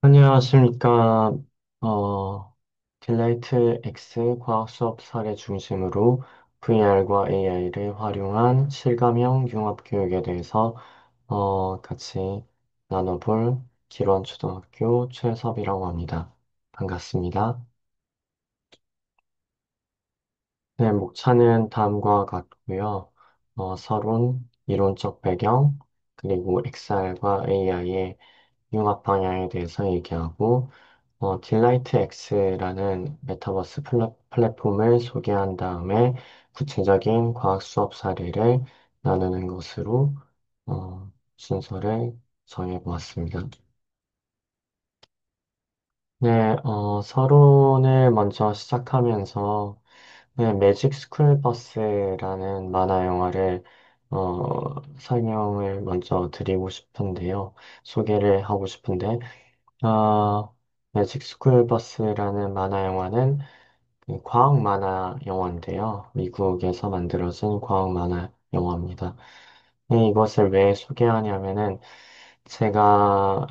안녕하십니까. 어, 딜라이트 X 과학 수업 사례 중심으로 VR과 AI를 활용한 실감형 융합 교육에 대해서 같이 나눠볼 기론초등학교 최섭이라고 합니다. 반갑습니다. 네, 목차는 다음과 같고요. 서론, 이론적 배경, 그리고 XR과 AI의 융합 방향에 대해서 얘기하고, 딜라이트 X라는 메타버스 플랫폼을 소개한 다음에 구체적인 과학 수업 사례를 나누는 것으로 순서를 정해보았습니다. 네, 서론을 먼저 시작하면서 네, 매직 스쿨 버스라는 만화 영화를 설명을 먼저 드리고 싶은데요. 소개를 하고 싶은데, 어, 매직 스쿨 버스라는 만화 영화는 그 과학 만화 영화인데요. 미국에서 만들어진 과학 만화 영화입니다. 네, 이것을 왜 소개하냐면은 제가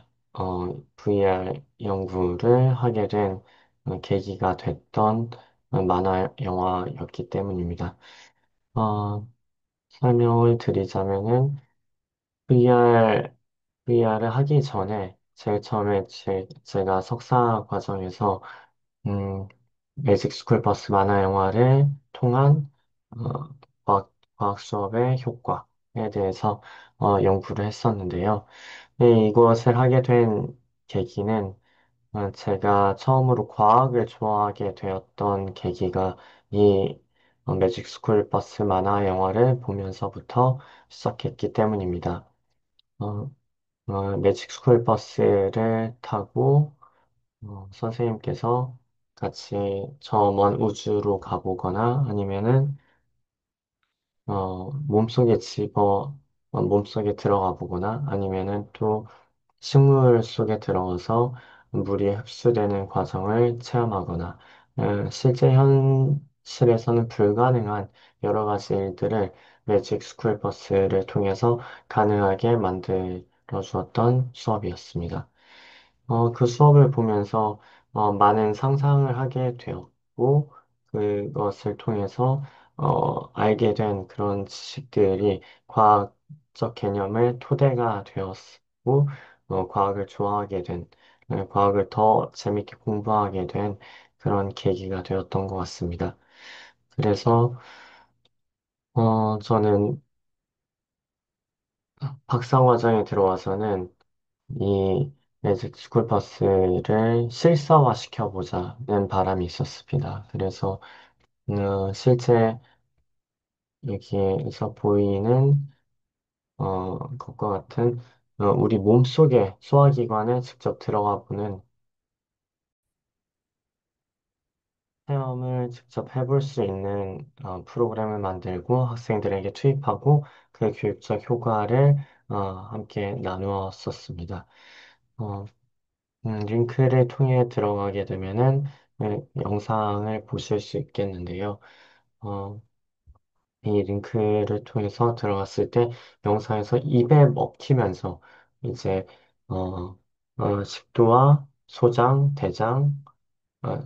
VR 연구를 하게 된 계기가 됐던 만화 영화였기 때문입니다. 어, 설명을 드리자면은 VR을 하기 전에 제일 처음에 제가 석사 과정에서 음, 매직 스쿨 버스 만화 영화를 통한 과학 수업의 효과에 대해서 연구를 했었는데요. 네, 이것을 하게 된 계기는 제가 처음으로 과학을 좋아하게 되었던 계기가 이 매직 스쿨 버스 만화 영화를 보면서부터 시작했기 때문입니다. 어, 매직 스쿨 버스를 타고 선생님께서 같이 저 먼 우주로 가보거나 아니면은 몸속에 들어가 보거나 아니면은 또 식물 속에 들어가서 물이 흡수되는 과정을 체험하거나 실제 현실에서는 불가능한 여러 가지 일들을 매직 스쿨 버스를 통해서 가능하게 만들어 주었던 수업이었습니다. 그 수업을 보면서 많은 상상을 하게 되었고, 그것을 통해서 알게 된 그런 지식들이 과학적 개념의 토대가 되었고, 과학을 좋아하게 된, 과학을 더 재밌게 공부하게 된 그런 계기가 되었던 것 같습니다. 그래서 저는 박사과정에 들어와서는 이 매직 스쿨버스를 실사화시켜보자는 바람이 있었습니다. 그래서 실제 여기에서 보이는 것과 같은 우리 몸속에 소화기관에 직접 들어가 보는 체험을 직접 해볼 수 있는 프로그램을 만들고 학생들에게 투입하고 그 교육적 효과를 함께 나누었었습니다. 어, 링크를 통해 들어가게 되면은 영상을 보실 수 있겠는데요. 어, 이 링크를 통해서 들어갔을 때 영상에서 입에 먹히면서 이제 어, 식도와 소장, 대장,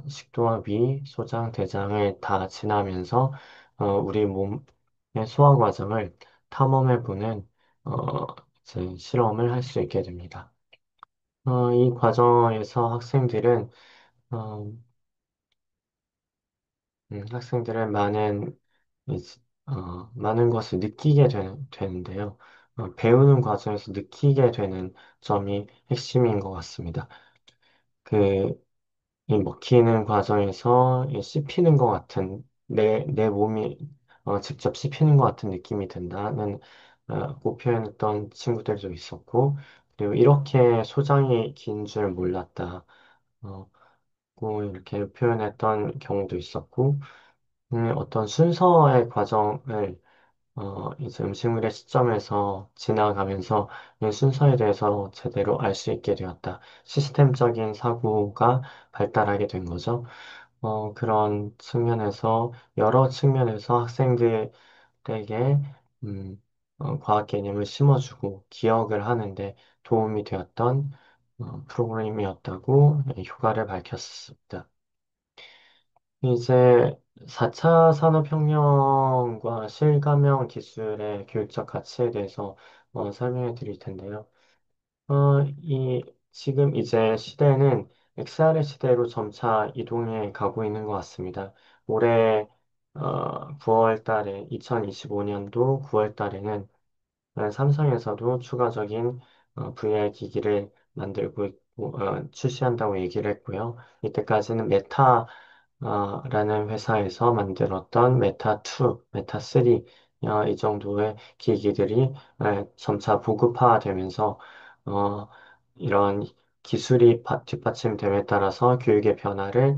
식도와 위, 소장, 대장을 다 지나면서 우리 몸의 소화 과정을 탐험해보는 어, 이제 실험을 할 수 있게 됩니다. 이 과정에서 어, 학생들은 많은 것을 느끼게 되는데요. 배우는 과정에서 느끼게 되는 점이 핵심인 것 같습니다. 그, 이 먹히는 과정에서 이 씹히는 것 같은, 내 몸이 직접 씹히는 것 같은 느낌이 든다는 꼭 표현했던 친구들도 있었고, 그리고 이렇게 소장이 긴 줄 몰랐다. 어, 고 이렇게 표현했던 경우도 있었고, 어떤 순서의 과정을 이제 음식물의 시점에서 지나가면서 이 순서에 대해서 제대로 알 수 있게 되었다. 시스템적인 사고가 발달하게 된 거죠. 그런 측면에서, 여러 측면에서 학생들에게 과학 개념을 심어주고 기억을 하는데 도움이 되었던 프로그램이었다고 휴가를 밝혔습니다. 이제 4차 산업혁명과 실감형 기술의 교육적 가치에 대해서 설명해 드릴 텐데요. 이, 지금 이제 시대는 XR의 시대로 점차 이동해 가고 있는 것 같습니다. 올해 9월 달에, 2025년도 9월 달에는 삼성에서도 추가적인 VR 기기를 만들고 있고, 출시한다고 얘기를 했고요. 이때까지는 라는 회사에서 만들었던 메타2, 메타3, 이 정도의 기기들이 점차 보급화되면서, 어, 이런 기술이 뒷받침됨에 따라서 교육의 변화를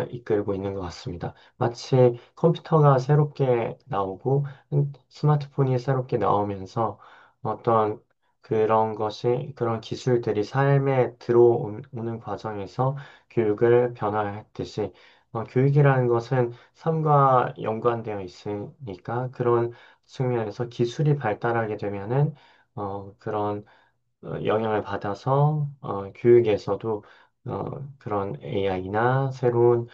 이끌고 있는 것 같습니다. 마치 컴퓨터가 새롭게 나오고 스마트폰이 새롭게 나오면서 어떤 그런 기술들이 삶에 들어오는 과정에서 교육을 변화했듯이 교육이라는 것은 삶과 연관되어 있으니까 그런 측면에서 기술이 발달하게 되면은 그런 영향을 받아서 교육에서도 그런 AI나 새로운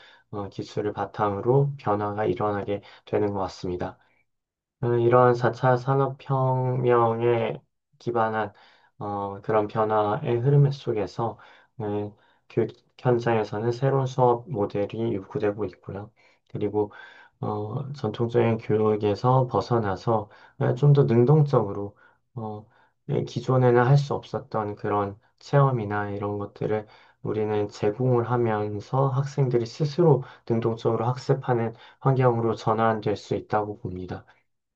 기술을 바탕으로 변화가 일어나게 되는 것 같습니다. 이러한 4차 산업혁명에 기반한 그런 변화의 흐름 속에서 교육 현장에서는 새로운 수업 모델이 요구되고 있고요. 그리고 전통적인 교육에서 벗어나서 좀 더 능동적으로 기존에는 할 수 없었던 그런 체험이나 이런 것들을 우리는 제공을 하면서 학생들이 스스로 능동적으로 학습하는 환경으로 전환될 수 있다고 봅니다.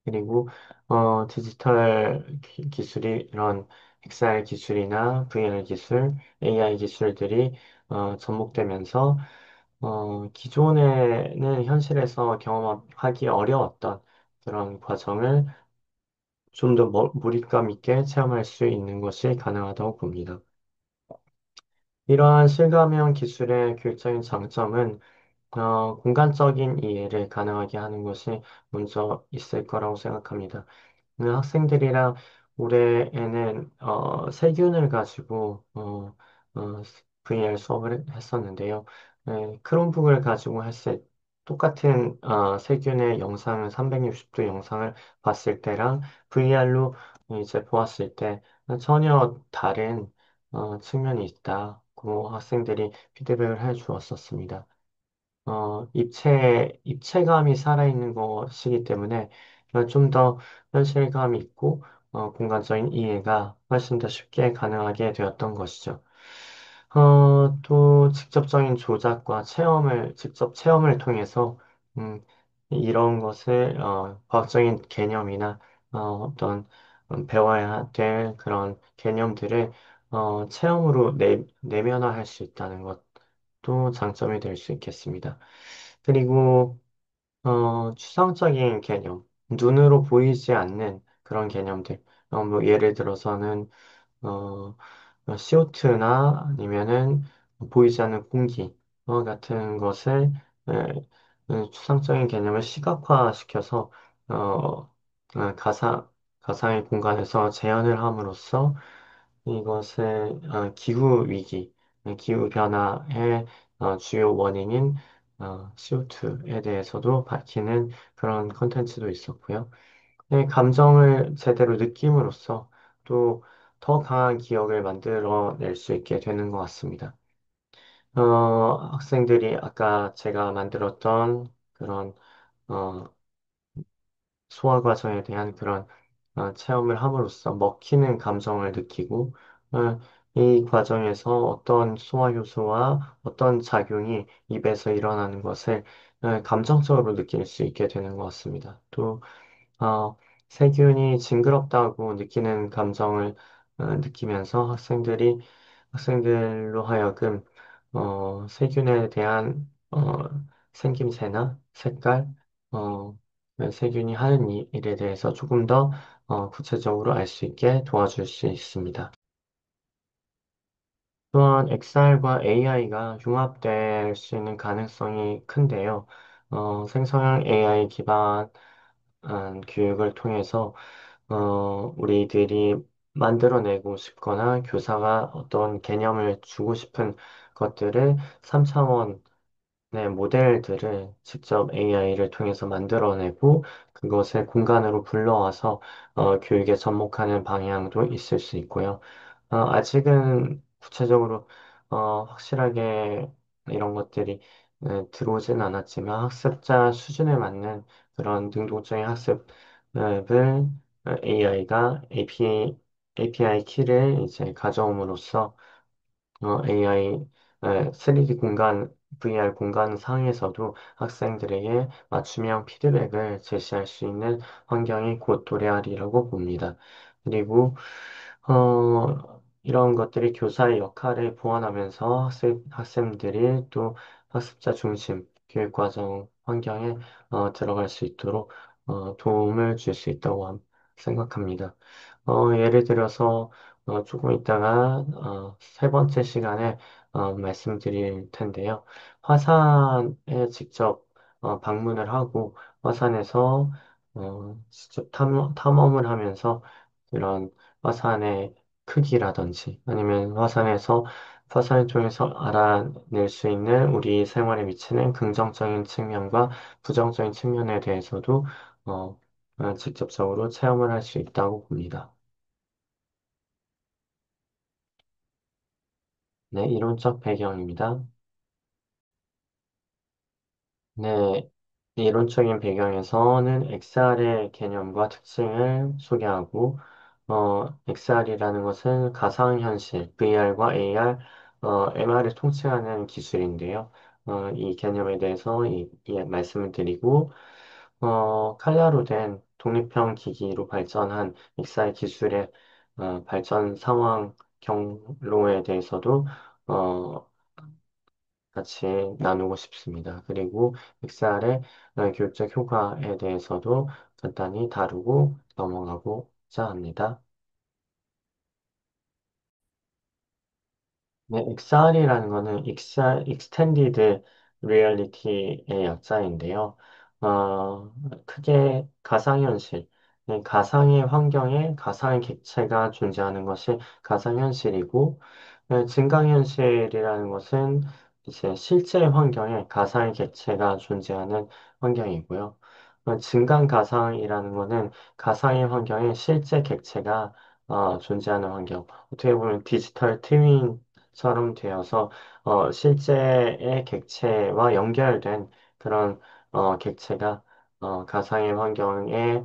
그리고 디지털 기술이 이런 XR 기술이나 VR 기술, AI 기술들이 접목되면서 기존에는 현실에서 경험하기 어려웠던 그런 과정을 좀 더 몰입감 있게 체험할 수 있는 것이 가능하다고 봅니다. 이러한 실감형 기술의 교육적인 장점은 공간적인 이해를 가능하게 하는 것이 먼저 있을 거라고 생각합니다. 학생들이랑 올해에는 세균을 가지고 VR 수업을 했었는데요. 크롬북을 가지고 했을 똑같은 세균의 영상을 360도 영상을 봤을 때랑 VR로 이제 보았을 때 전혀 다른 측면이 있다고 학생들이 피드백을 해 주었었습니다. 입체감이 살아있는 것이기 때문에 좀 더 현실감이 있고, 공간적인 이해가 훨씬 더 쉽게 가능하게 되었던 것이죠. 또 직접적인 조작과 직접 체험을 통해서, 이런 것을, 과학적인 개념이나, 어떤, 배워야 될 그런 개념들을, 체험으로 내면화할 수 있다는 것도 장점이 될 수 있겠습니다. 그리고 추상적인 개념, 눈으로 보이지 않는 그런 개념들, 뭐 예를 들어서는 어, CO2나 아니면은 보이지 않는 공기 같은 것을 추상적인 개념을 시각화시켜서 어, 가상의 공간에서 재현을 함으로써 이것을 기후 위기, 기후 변화의 주요 원인인 CO2에 대해서도 밝히는 그런 컨텐츠도 있었고요. 감정을 제대로 느낌으로써 또 더 강한 기억을 만들어낼 수 있게 되는 것 같습니다. 학생들이 아까 제가 만들었던 그런 어, 소화 과정에 대한 그런 체험을 함으로써 먹히는 감정을 느끼고 이 과정에서 어떤 소화 효소와 어떤 작용이 입에서 일어나는 것을 감정적으로 느낄 수 있게 되는 것 같습니다. 또 세균이 징그럽다고 느끼는 감정을 느끼면서 학생들로 하여금 세균에 대한 생김새나 색깔, 어, 세균이 하는 일에 대해서 조금 더 구체적으로 알 수 있게 도와줄 수 있습니다. 또한 XR과 AI가 융합될 수 있는 가능성이 큰데요. 생성형 AI 기반 교육을 통해서 우리들이 만들어내고 싶거나 교사가 어떤 개념을 주고 싶은 것들을 3차원 네, 모델들을 직접 AI를 통해서 만들어내고 그것을 공간으로 불러와서 교육에 접목하는 방향도 있을 수 있고요. 아직은 구체적으로 확실하게 이런 것들이 들어오진 않았지만 학습자 수준에 맞는 그런 능동적인 학습을 AI가 API 키를 이제 가져옴으로써 AI, 3D 공간, VR 공간 상에서도 학생들에게 맞춤형 피드백을 제시할 수 있는 환경이 곧 도래하리라고 봅니다. 그리고, 이런 것들이 교사의 역할을 보완하면서 학생들이 또 학습자 중심 교육과정 환경에 들어갈 수 있도록 도움을 줄 수 있다고 생각합니다. 예를 들어서 조금 있다가 세 번째 시간에 말씀드릴 텐데요. 화산에 직접 방문을 하고 화산에서 직접 탐험을 하면서 그런 화산의 크기라든지 아니면 화산을 통해서 알아낼 수 있는 우리 생활에 미치는 긍정적인 측면과 부정적인 측면에 대해서도 어, 직접적으로 체험을 할 수 있다고 봅니다. 네, 이론적 배경입니다. 네, 이론적인 배경에서는 XR의 개념과 특징을 소개하고, XR이라는 것은 가상현실, VR과 AR, MR을 통칭하는 기술인데요. 이 개념에 대해서 말씀을 드리고, 칼라로 된 독립형 기기로 발전한 XR 기술의 발전 상황 경로에 대해서도 어, 같이 나누고 싶습니다. 그리고 XR의 교육적 효과에 대해서도 간단히 다루고 넘어가고자 합니다. 네, XR이라는 거는 Extended Reality의 약자인데요. 크게 가상현실, 네, 가상의 환경에 가상의 객체가 존재하는 것이 가상현실이고, 증강현실이라는 것은 이제 실제 환경에 가상의 객체가 존재하는 환경이고요. 증강가상이라는 것은 가상의 환경에 실제 객체가 존재하는 환경. 어떻게 보면 디지털 트윈처럼 되어서 실제의 객체와 연결된 그런 객체가 가상의 환경에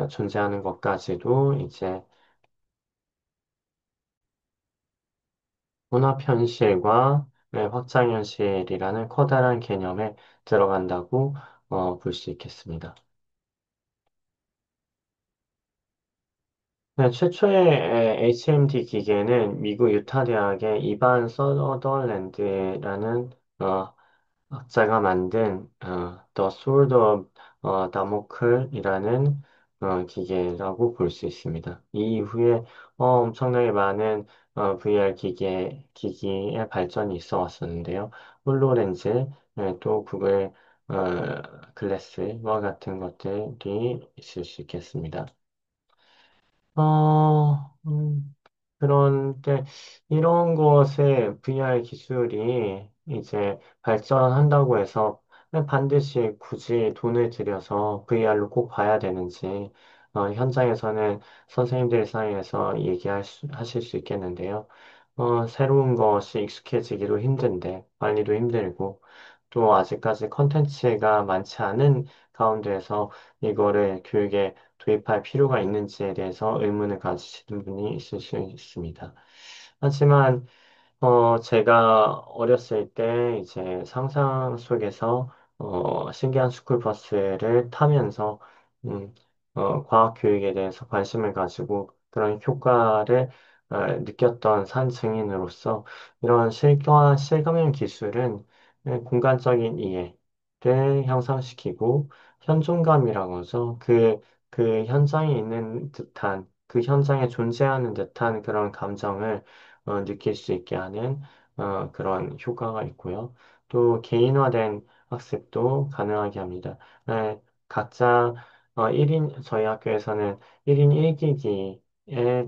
존재하는 것까지도 이제 혼합현실과 확장현실이라는 커다란 개념에 들어간다고 볼 수 있겠습니다. 네, 최초의 HMD 기계는 미국 유타 대학의 이반 서더랜드라는 학자가 만든 The Sword of Damocles이라는 기계라고 볼 수 있습니다. 이 이후에 엄청나게 많은 VR 기기의 발전이 있어 왔었는데요. 홀로렌즈, 또 구글 글래스와 같은 것들이 있을 수 있겠습니다. 그런데 이런 것에 VR 기술이 이제 발전한다고 해서 반드시 굳이 돈을 들여서 VR로 꼭 봐야 되는지 현장에서는 선생님들 사이에서 하실 수 있겠는데요. 새로운 것이 익숙해지기도 힘든데 관리도 힘들고 또 아직까지 컨텐츠가 많지 않은 가운데에서 이거를 교육에 도입할 필요가 있는지에 대해서 의문을 가지시는 분이 있을 수 있습니다. 하지만 제가 어렸을 때 이제 상상 속에서 신기한 스쿨버스를 타면서 음, 과학 교육에 대해서 관심을 가지고 그런 효과를 느꼈던 산 증인으로서 이런 실감형 기술은 공간적인 이해를 향상시키고 현존감이라고 하죠. 그 현장에 있는 듯한, 그 현장에 존재하는 듯한 그런 감정을 느낄 수 있게 하는 그런 효과가 있고요. 또 개인화된 학습도 가능하게 합니다. 각자 저희 학교에서는 1인 1기기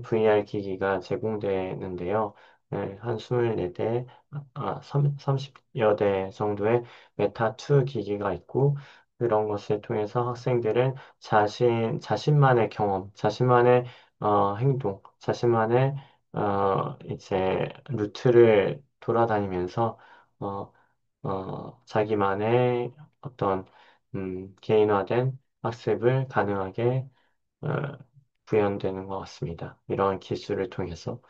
VR 기기가 제공되는데요. 네, 한 24대, 30여 대 정도의 메타2 기기가 있고, 그런 것을 통해서 학생들은 자신만의 경험, 자신만의 행동, 자신만의 이제 루트를 돌아다니면서 어, 자기만의 어떤 개인화된 학습을 가능하게 어, 구현되는 것 같습니다. 이러한 기술을 통해서.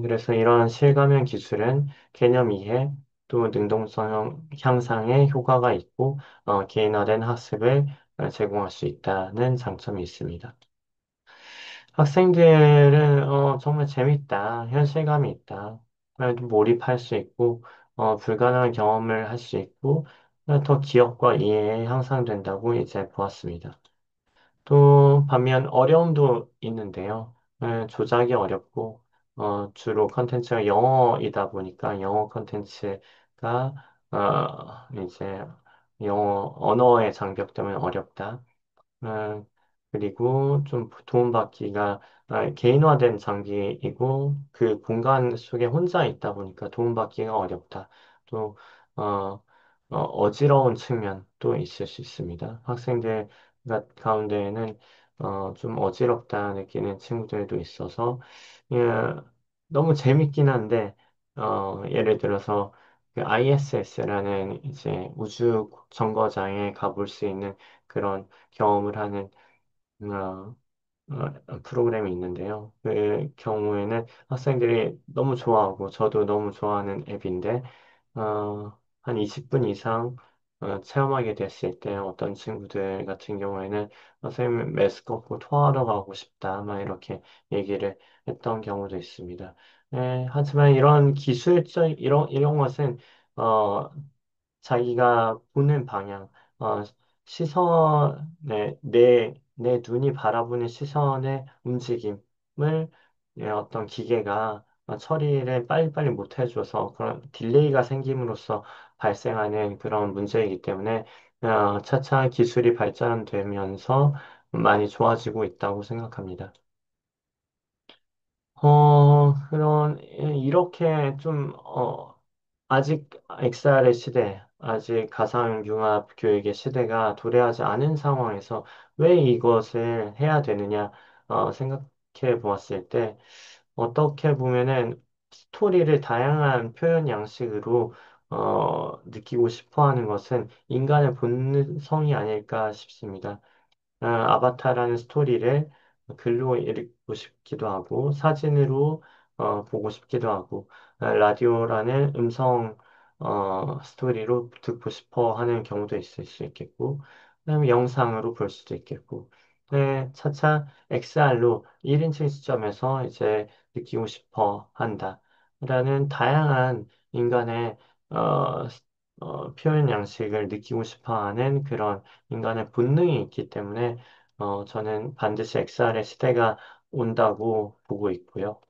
그래서 이러한 실감형 기술은 개념 이해 또 능동성 향상에 효과가 있고 개인화된 학습을 제공할 수 있다는 장점이 있습니다. 학생들은 정말 재밌다, 현실감이 있다, 몰입할 수 있고 불가능한 경험을 할 수 있고 더 기억과 이해에 향상된다고 이제 보았습니다. 또 반면 어려움도 있는데요. 조작이 어렵고 주로 컨텐츠가 영어이다 보니까 영어 컨텐츠가 이제 영어 언어의 장벽 때문에 어렵다. 음, 그리고 좀 도움받기가 개인화된 장비이고 그 공간 속에 혼자 있다 보니까 도움받기가 어렵다. 또 어지러운 측면도 있을 수 있습니다. 학생들 가운데에는 좀 어지럽다 느끼는 친구들도 있어서 예, 너무 재밌긴 한데 예를 들어서 그 ISS라는 이제 우주 정거장에 가볼 수 있는 그런 경험을 하는 어, 프로그램이 있는데요. 그 경우에는 학생들이 너무 좋아하고 저도 너무 좋아하는 앱인데 한 20분 이상 체험하게 됐을 때 어떤 친구들 같은 경우에는 선생님 메스꺼고 토하러 가고 싶다 막 이렇게 얘기를 했던 경우도 있습니다. 하지만 이런 기술적 이런 것은 어, 자기가 보는 방향, 시선에, 내 눈이 바라보는 시선의 움직임을 어떤 기계가 처리를 빨리빨리 못 해줘서 그런 딜레이가 생김으로써 발생하는 그런 문제이기 때문에 차차 기술이 발전되면서 많이 좋아지고 있다고 생각합니다. 이렇게 아직 XR의 시대, 아직 가상융합 교육의 시대가 도래하지 않은 상황에서 왜 이것을 해야 되느냐, 생각해 보았을 때, 어떻게 보면은 스토리를 다양한 표현 양식으로, 느끼고 싶어 하는 것은 인간의 본성이 아닐까 싶습니다. 아바타라는 스토리를 글로 읽고 싶기도 하고, 사진으로 보고 싶기도 하고, 라디오라는 음성 스토리로 듣고 싶어 하는 경우도 있을 수 있겠고, 그다음에 영상으로 볼 수도 있겠고, 차차 XR로 1인칭 시점에서 이제 느끼고 싶어 한다. 라는 다양한 인간의 어, 표현 양식을 느끼고 싶어 하는 그런 인간의 본능이 있기 때문에 저는 반드시 XR의 시대가 온다고 보고 있고요.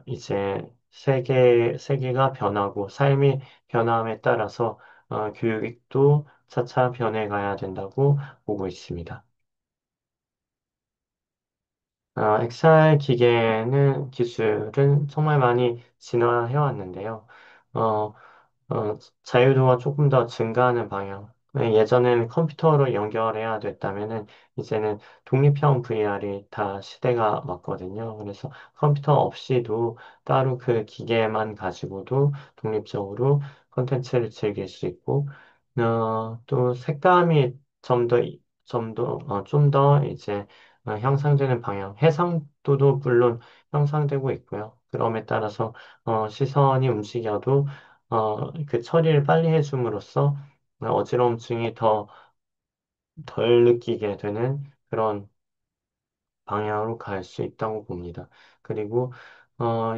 이제 세계가 변하고 삶이 변함에 따라서 교육도 차차 변해가야 된다고 보고 있습니다. XR 기술은 정말 많이 진화해 왔는데요. 어, 자유도가 조금 더 증가하는 방향. 예전에는 컴퓨터로 연결해야 됐다면은 이제는 독립형 VR이 다 시대가 왔거든요. 그래서 컴퓨터 없이도 따로 그 기계만 가지고도 독립적으로 콘텐츠를 즐길 수 있고, 또 색감이 좀 더 이제 향상되는 방향, 해상도도 물론 향상되고 있고요. 그럼에 따라서 시선이 움직여도 그 처리를 빨리 해줌으로써 어지러움증이 더 덜 느끼게 되는 그런 방향으로 갈 수 있다고 봅니다. 그리고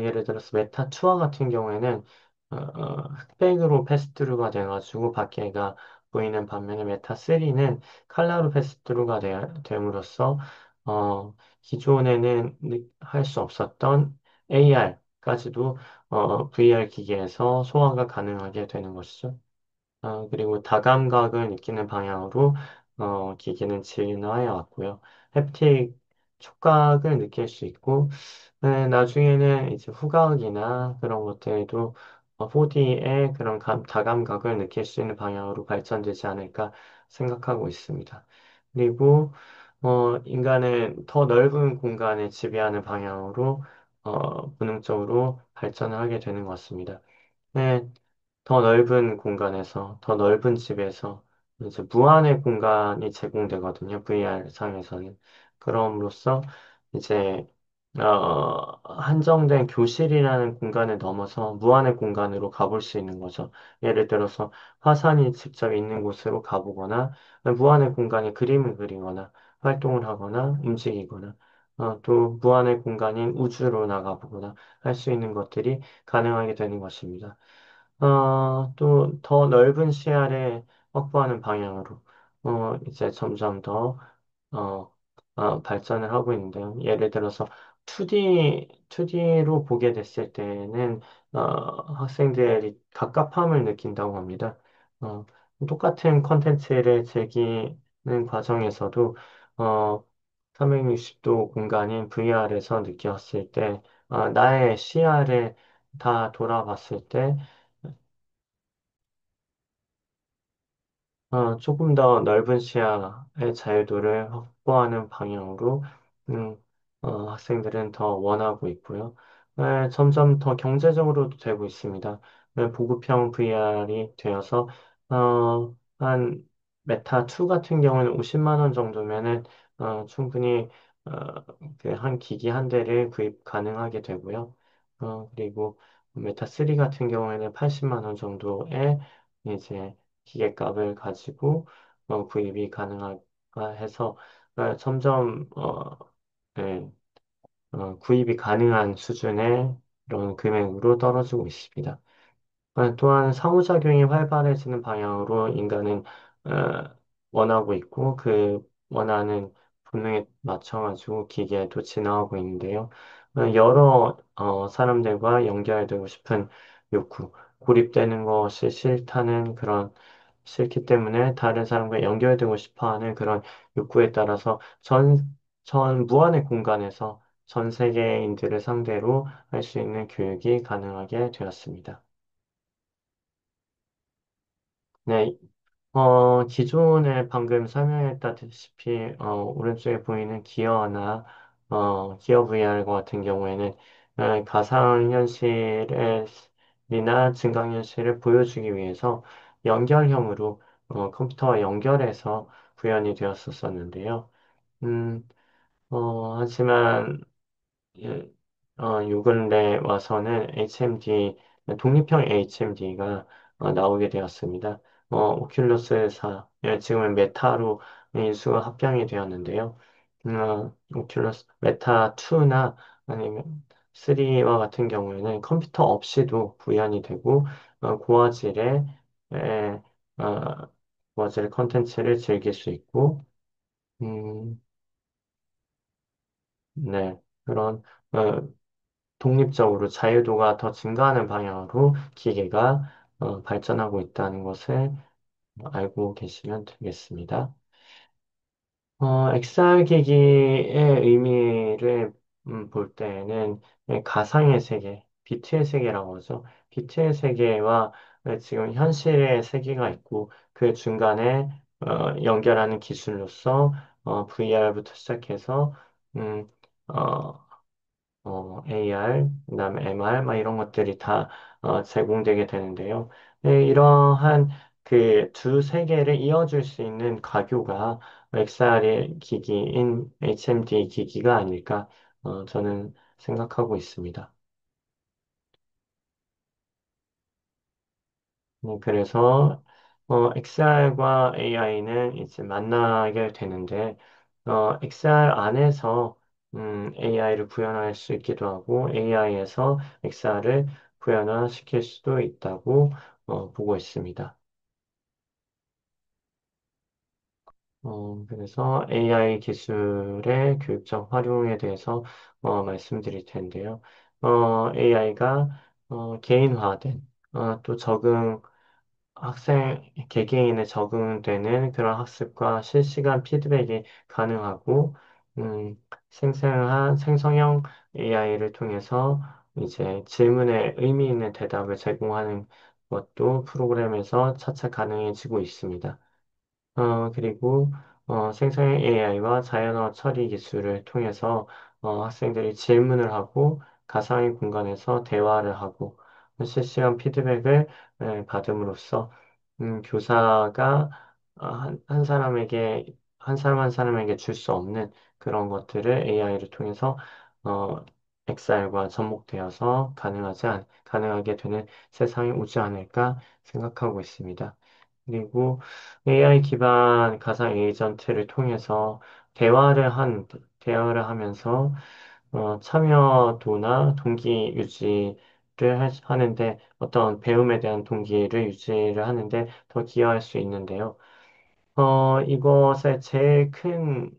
예를 들어서 메타 투어 같은 경우에는 흑백으로 패스트루가 돼가지고 밖에가 보이는 반면에 메타 3는 컬러로 패스트루가 됨으로써 기존에는 할 수 없었던 AR까지도 VR 기기에서 소화가 가능하게 되는 것이죠. 그리고 다감각을 느끼는 방향으로 기기는 진화해 왔고요. 촉각을 느낄 수 있고, 네, 나중에는 이제 후각이나 그런 것들도 4D의 그런 다감각을 느낄 수 있는 방향으로 발전되지 않을까 생각하고 있습니다. 그리고 인간은 더 넓은 공간을 지배하는 방향으로 본능적으로 발전을 하게 되는 것 같습니다. 네, 더 넓은 공간에서, 더 넓은 집에서 이제 무한의 공간이 제공되거든요. VR 상에서는. 그럼으로써 이제 한정된 교실이라는 공간을 넘어서 무한의 공간으로 가볼 수 있는 거죠. 예를 들어서 화산이 직접 있는 곳으로 가보거나 무한의 공간에 그림을 그리거나 활동을 하거나 움직이거나 또 무한의 공간인 우주로 나가보거나 할 수 있는 것들이 가능하게 되는 것입니다. 또 더 넓은 시야를 확보하는 방향으로 이제 점점 더 어, 발전을 하고 있는데요. 예를 들어서 2D로 보게 됐을 때는 학생들이 갑갑함을 느낀다고 합니다. 어, 똑같은 컨텐츠를 즐기는 과정에서도 어, 360도 공간인 VR에서 느꼈을 때 나의 시야를 다 돌아봤을 때 조금 더 넓은 시야의 자유도를 확보하는 방향으로 음, 학생들은 더 원하고 있고요. 점점 더 경제적으로도 되고 있습니다. 보급형 VR이 되어서 한 메타 2 같은 경우는 50만 원 정도면은 충분히 어, 그한 기기 한 대를 구입 가능하게 되고요. 그리고 메타 3 같은 경우에는 80만 원 정도의 이제 기계값을 가지고 구입이 가능하가 해서 점점 네, 구입이 가능한 수준의 이런 금액으로 떨어지고 있습니다. 또한 상호작용이 활발해지는 방향으로 인간은 원하고 있고 그 원하는 본능에 맞춰가지고 기계도 진화하고 있는데요. 여러 사람들과 연결되고 싶은 욕구, 고립되는 것이 싫다는 그런 싫기 때문에 다른 사람과 연결되고 싶어하는 그런 욕구에 따라서 전 무한의 공간에서 전 세계인들을 상대로 할 수 있는 교육이 가능하게 되었습니다. 네, 기존에 방금 설명했다시피, 오른쪽에 보이는 기어 VR과 같은 경우에는, 가상현실이나 증강현실을 보여주기 위해서 연결형으로, 컴퓨터와 연결해서 구현이 되었었는데요. 음, 하지만, 예, 요 근래 와서는 독립형 HMD가 나오게 되었습니다. 오큘러스사, 지금은 메타로 인수가 합병이 되었는데요. 오큘러스 메타 2나 아니면 3와 같은 경우에는 컴퓨터 없이도 구현이 되고, 고화질의, 에, 어, 고화질의 컨텐츠를 즐길 수 있고, 음, 네, 그런, 어, 독립적으로 자유도가 더 증가하는 방향으로 기계가 발전하고 있다는 것을 알고 계시면 되겠습니다. XR 기기의 의미를 볼 때에는 가상의 세계, 비트의 세계라고 하죠. 비트의 세계와 지금 현실의 세계가 있고 그 중간에 연결하는 기술로서 VR부터 시작해서 음, 어, AR, 그다음에 MR, 막 이런 것들이 다 제공되게 되는데요. 네, 이러한 그 두 세계를 이어줄 수 있는 가교가 XR의 기기인 HMD 기기가 아닐까 저는 생각하고 있습니다. 그래서 XR과 AI는 이제 만나게 되는데 XR 안에서 AI를 구현할 수 있기도 하고 AI에서 XR을 구현화시킬 수도 있다고 보고 있습니다. 그래서 AI 기술의 교육적 활용에 대해서 말씀드릴 텐데요. AI가 개인화된 또 개개인에 적응되는 그런 학습과 실시간 피드백이 가능하고, 음, 생성형 AI를 통해서 이제 질문에 의미 있는 대답을 제공하는 것도 프로그램에서 차차 가능해지고 있습니다. 그리고 생성형 AI와 자연어 처리 기술을 통해서 학생들이 질문을 하고 가상의 공간에서 대화를 하고 실시간 피드백을 받음으로써 교사가 한 사람에게 한 사람에게 줄 수 없는 그런 것들을 AI를 통해서 어, XR과 접목되어서 가능하게 되는 세상이 오지 않을까 생각하고 있습니다. 그리고 AI 기반 가상 에이전트를 통해서 대화를 하면서 참여도나 동기 유지를 하는데 어떤 배움에 대한 동기를 유지를 하는데 더 기여할 수 있는데요. 이것의 제일 큰,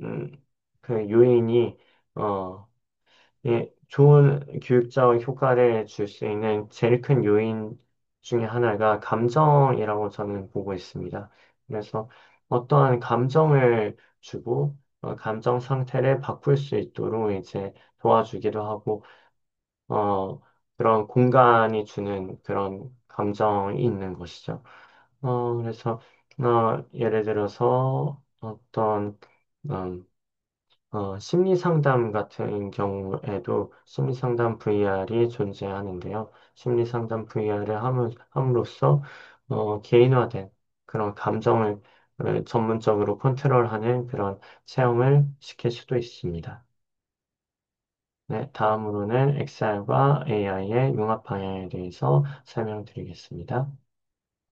음, 그 요인이, 어, 예, 좋은 교육적 효과를 줄 수 있는 제일 큰 요인 중에 하나가 감정이라고 저는 보고 있습니다. 그래서 어떠한 감정을 주고, 감정 상태를 바꿀 수 있도록 이제 도와주기도 하고, 어, 그런 공간이 주는 그런 감정이 있는 것이죠. 그래서, 예를 들어서 음, 심리 상담 같은 경우에도 심리 상담 VR이 존재하는데요. 심리 상담 VR을 함으로써 개인화된 그런 감정을 전문적으로 컨트롤하는 그런 체험을 시킬 수도 있습니다. 네, 다음으로는 XR과 AI의 융합 방향에 대해서 설명드리겠습니다.